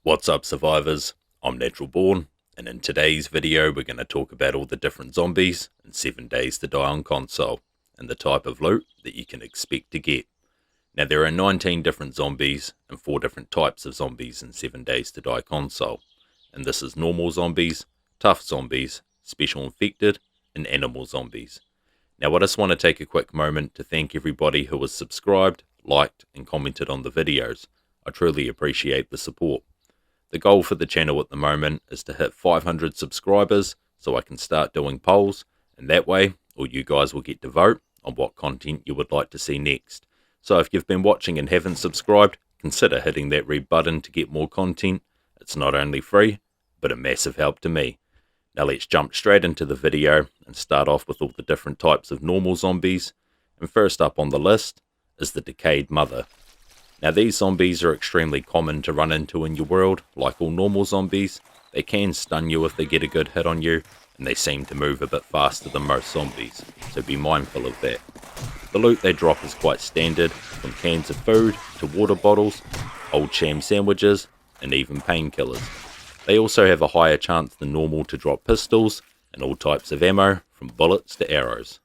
What's up, survivors? I'm NaturalBorn, and in today's video we're going to talk about all the different zombies in 7 Days to Die on console, and the type of loot that you can expect to get. Now there are 19 different zombies and 4 different types of zombies in 7 Days to Die console, and this is normal zombies, tough zombies, special infected, and animal zombies. Now I just want to take a quick moment to thank everybody who has subscribed, liked, and commented on the videos. I truly appreciate the support. The goal for the channel at the moment is to hit 500 subscribers so I can start doing polls, and that way all you guys will get to vote on what content you would like to see next. So if you've been watching and haven't subscribed, consider hitting that red button to get more content. It's not only free, but a massive help to me. Now let's jump straight into the video and start off with all the different types of normal zombies. And first up on the list is the Decayed Mother. Now these zombies are extremely common to run into in your world. Like all normal zombies, they can stun you if they get a good hit on you, and they seem to move a bit faster than most zombies, so be mindful of that. The loot they drop is quite standard, from cans of food to water bottles, old sham sandwiches, and even painkillers. They also have a higher chance than normal to drop pistols and all types of ammo, from bullets to arrows.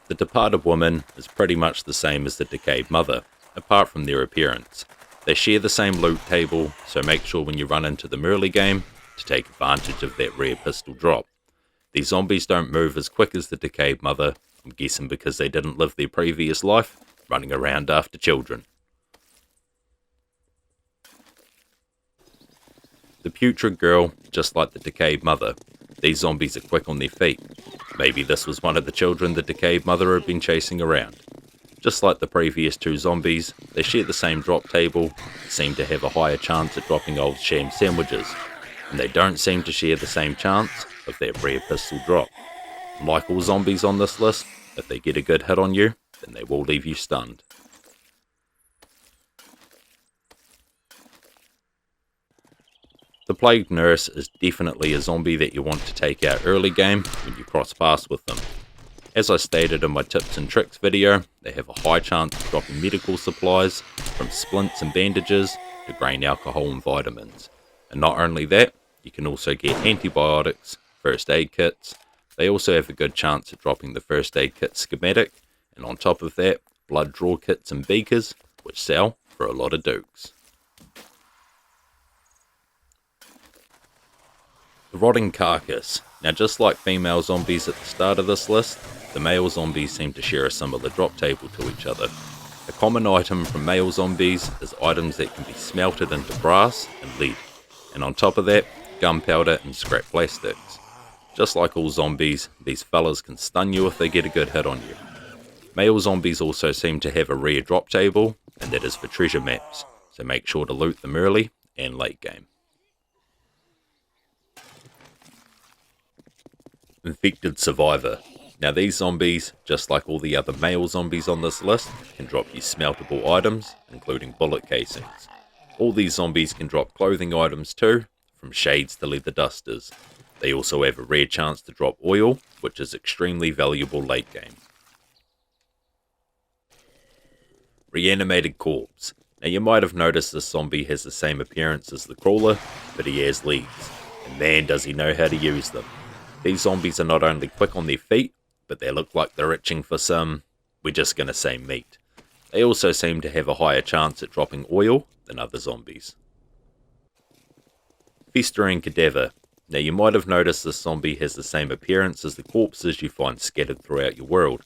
The Departed Woman is pretty much the same as the Decayed Mother, apart from their appearance. They share the same loot table, so make sure when you run into the early game to take advantage of that rare pistol drop. These zombies don't move as quick as the Decayed Mother, I'm guessing because they didn't live their previous life running around after children. The Putrid Girl, just like the Decayed Mother, these zombies are quick on their feet. Maybe this was one of the children the Decayed Mother had been chasing around. Just like the previous 2 zombies, they share the same drop table, seem to have a higher chance at dropping old sham sandwiches, and they don't seem to share the same chance of that rare pistol drop. Like all zombies on this list, if they get a good hit on you, then they will leave you stunned. The Plagued Nurse is definitely a zombie that you want to take out early game when you cross paths with them. As I stated in my tips and tricks video, they have a high chance of dropping medical supplies, from splints and bandages to grain alcohol and vitamins. And not only that, you can also get antibiotics, first aid kits. They also have a good chance of dropping the first aid kit schematic, and on top of that, blood draw kits and beakers, which sell for a lot of dukes. The Rotting Carcass. Now just like female zombies at the start of this list, the male zombies seem to share a similar drop table to each other. A common item from male zombies is items that can be smelted into brass and lead, and on top of that, gunpowder and scrap plastics. Just like all zombies, these fellas can stun you if they get a good hit on you. Male zombies also seem to have a rare drop table, and that is for treasure maps, so make sure to loot them early and late game. Infected Survivor. Now these zombies, just like all the other male zombies on this list, can drop you smeltable items, including bullet casings. All these zombies can drop clothing items too, from shades to leather dusters. They also have a rare chance to drop oil, which is extremely valuable late game. Reanimated Corpse. Now you might have noticed this zombie has the same appearance as the crawler, but he has legs, and man does he know how to use them. These zombies are not only quick on their feet, but they look like they're itching for some, we're just going to say meat. They also seem to have a higher chance at dropping oil than other zombies. Festering Cadaver. Now you might have noticed this zombie has the same appearance as the corpses you find scattered throughout your world.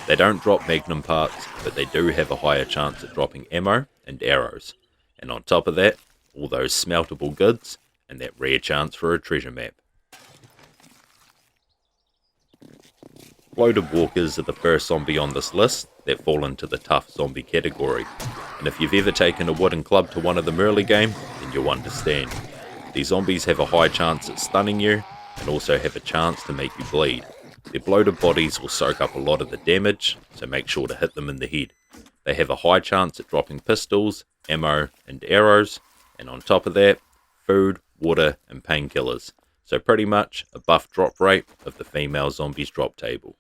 They don't drop magnum parts, but they do have a higher chance at dropping ammo and arrows. And on top of that, all those smeltable goods, and that rare chance for a treasure map. Bloated walkers are the first zombie on this list that fall into the tough zombie category, and if you've ever taken a wooden club to one of them early game, then you'll understand. These zombies have a high chance at stunning you, and also have a chance to make you bleed. Their bloated bodies will soak up a lot of the damage, so make sure to hit them in the head. They have a high chance at dropping pistols, ammo, and arrows, and on top of that, food, water, and painkillers. So pretty much a buff drop rate of the female zombies drop table.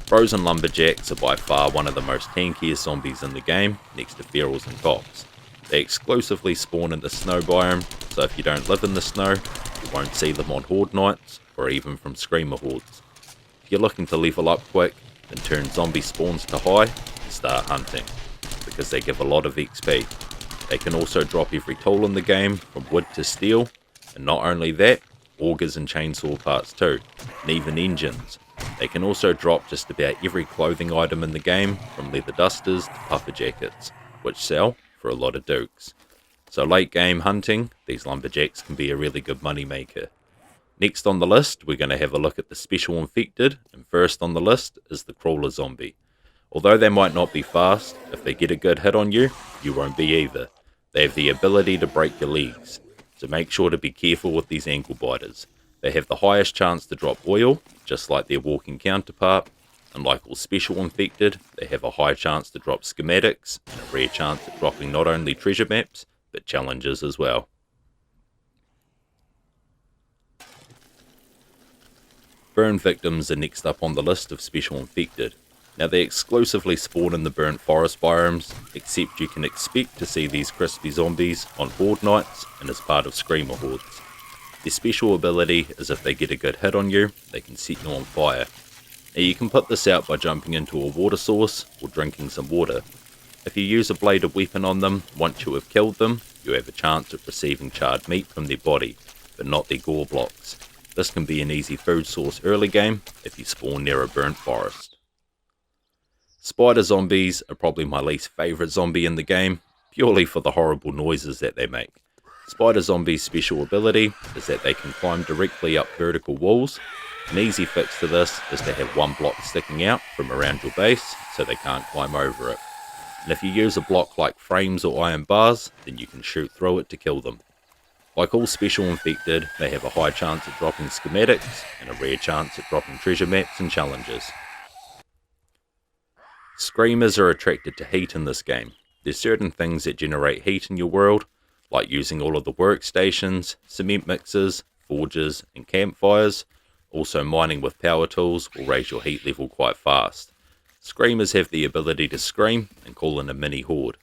Frozen lumberjacks are by far one of the most tankiest zombies in the game, next to ferals and cops. They exclusively spawn in the snow biome, so if you don't live in the snow, you won't see them on horde nights, or even from screamer hordes. If you're looking to level up quick, then turn zombie spawns to high and start hunting, because they give a lot of XP. They can also drop every tool in the game, from wood to steel, and not only that, augers and chainsaw parts too, and even engines. They can also drop just about every clothing item in the game, from leather dusters to puffer jackets, which sell for a lot of dukes. So late game hunting, these lumberjacks can be a really good money maker. Next on the list, we're going to have a look at the special infected, and first on the list is the crawler zombie. Although they might not be fast, if they get a good hit on you, you won't be either. They have the ability to break your legs, so make sure to be careful with these ankle biters. They have the highest chance to drop oil, just like their walking counterpart, and like all special infected, they have a high chance to drop schematics, and a rare chance at dropping not only treasure maps, but challenges as well. Burn victims are next up on the list of special infected. Now they exclusively spawn in the burnt forest biomes, except you can expect to see these crispy zombies on horde nights and as part of screamer hordes. Their special ability is if they get a good hit on you, they can set you on fire. Now you can put this out by jumping into a water source or drinking some water. If you use a bladed weapon on them, once you have killed them, you have a chance of receiving charred meat from their body, but not their gore blocks. This can be an easy food source early game if you spawn near a burnt forest. Spider zombies are probably my least favourite zombie in the game, purely for the horrible noises that they make. Spider zombies' special ability is that they can climb directly up vertical walls. An easy fix to this is to have one block sticking out from around your base so they can't climb over it. And if you use a block like frames or iron bars, then you can shoot through it to kill them. Like all special infected, they have a high chance at dropping schematics and a rare chance at dropping treasure maps and challenges. Screamers are attracted to heat in this game. There's certain things that generate heat in your world, like using all of the workstations, cement mixers, forges and campfires. Also mining with power tools will raise your heat level quite fast. Screamers have the ability to scream and call in a mini horde.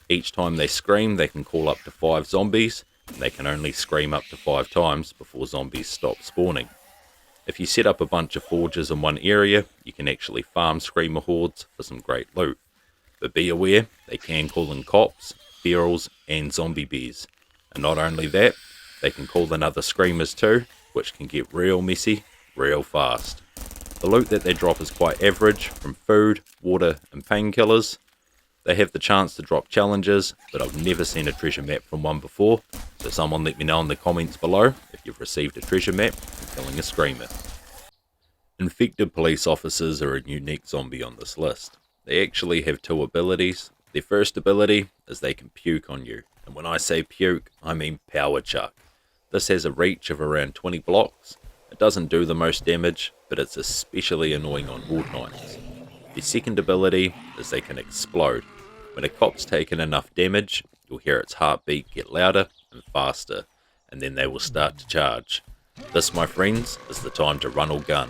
Each time they scream they can call up to 5 zombies, and they can only scream up to 5 times before zombies stop spawning. If you set up a bunch of forges in one area, you can actually farm screamer hordes for some great loot. But be aware, they can call in cops, ferals and zombie bears. And not only that, they can call in other screamers too, which can get real messy, real fast. The loot that they drop is quite average, from food, water and painkillers. They have the chance to drop challenges, but I've never seen a treasure map from one before, so someone let me know in the comments below if you've received a treasure map from killing a screamer. Infected police officers are a unique zombie on this list. They actually have 2 abilities. Their first ability is they can puke on you, and when I say puke, I mean power chuck. This has a reach of around 20 blocks. It doesn't do the most damage, but it's especially annoying on horde nights. Their second ability is they can explode. When a cop's taken enough damage, you'll hear its heartbeat get louder and faster, and then they will start to charge. This, my friends, is the time to run or gun.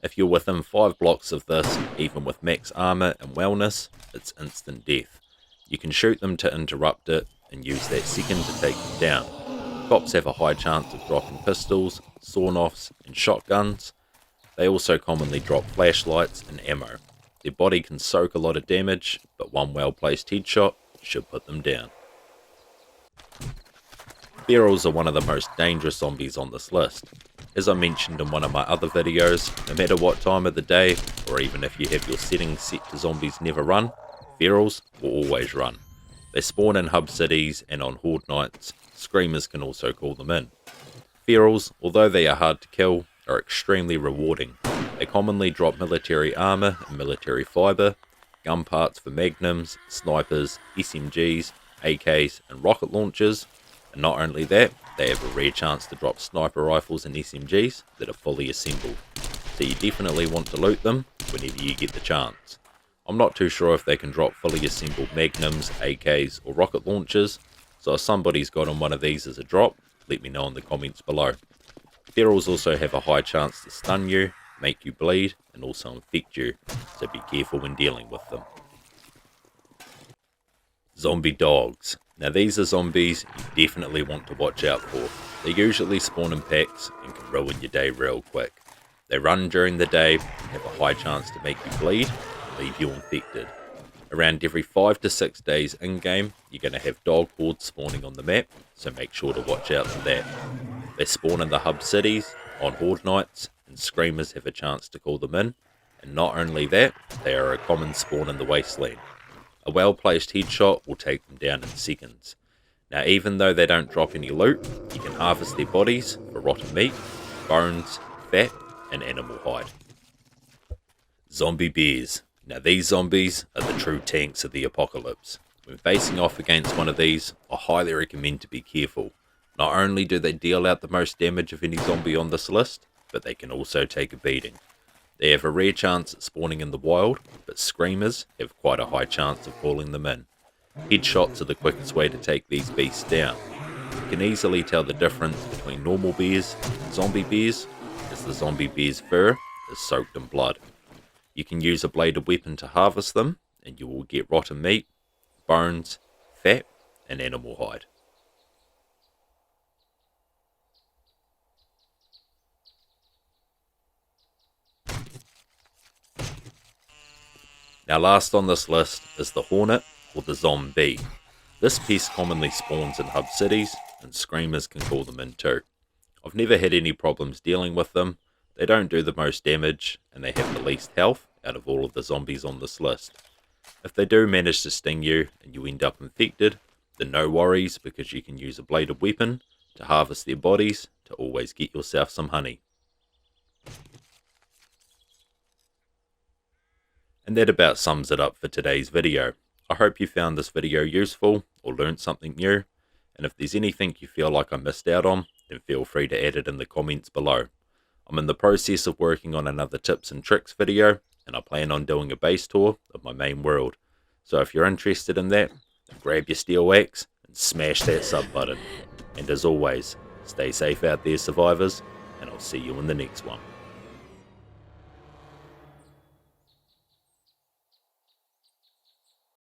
If you're within 5 blocks of this, even with max armor and wellness, it's instant death. You can shoot them to interrupt it, and use that second to take them down. Cops have a high chance of dropping pistols, sawn-offs and shotguns. They also commonly drop flashlights and ammo. Their body can soak a lot of damage, but one well-placed headshot should put them down. Ferals are one of the most dangerous zombies on this list. As I mentioned in one of my other videos, no matter what time of the day, or even if you have your settings set to zombies never run, ferals will always run. They spawn in hub cities and on horde nights. Screamers can also call them in. Ferals, although they are hard to kill, are extremely rewarding. They commonly drop military armor and military fiber, gun parts for magnums, snipers, SMGs, AKs and rocket launchers, and not only that, they have a rare chance to drop sniper rifles and SMGs that are fully assembled, so you definitely want to loot them whenever you get the chance. I'm not too sure if they can drop fully assembled magnums, AKs or rocket launchers, so if somebody's got on one of these as a drop, let me know in the comments below. Ferals also have a high chance to stun you, make you bleed, and also infect you, so be careful when dealing with them. Zombie dogs. Now these are zombies you definitely want to watch out for. They usually spawn in packs and can ruin your day real quick. They run during the day and have a high chance to make you bleed and leave you infected. Around every 5 to 6 days in-game, you're going to have dog hordes spawning on the map, so make sure to watch out for that. They spawn in the hub cities, on horde nights, and screamers have a chance to call them in, and not only that, they are a common spawn in the wasteland. A well-placed headshot will take them down in seconds. Now even though they don't drop any loot, you can harvest their bodies for rotten meat, bones, fat, and animal hide. Zombie bears. Now these zombies are the true tanks of the apocalypse. When facing off against one of these, I highly recommend to be careful. Not only do they deal out the most damage of any zombie on this list, but they can also take a beating. They have a rare chance at spawning in the wild, but screamers have quite a high chance of calling them in. Headshots are the quickest way to take these beasts down. You can easily tell the difference between normal bears and zombie bears, as the zombie bear's fur is soaked in blood. You can use a bladed weapon to harvest them, and you will get rotten meat, bones, fat, and animal hide. Now last on this list is the hornet, or the zombie. This pest commonly spawns in hub cities, and screamers can call them in too. I've never had any problems dealing with them. They don't do the most damage, and they have the least health out of all of the zombies on this list. If they do manage to sting you and you end up infected, then no worries, because you can use a bladed weapon to harvest their bodies to always get yourself some honey. And that about sums it up for today's video. I hope you found this video useful or learnt something new, and if there's anything you feel like I missed out on, then feel free to add it in the comments below. I'm in the process of working on another tips and tricks video, and I plan on doing a base tour of my main world. So if you're interested in that, grab your steel axe and smash that sub button. And as always, stay safe out there, survivors, and I'll see you in the next one.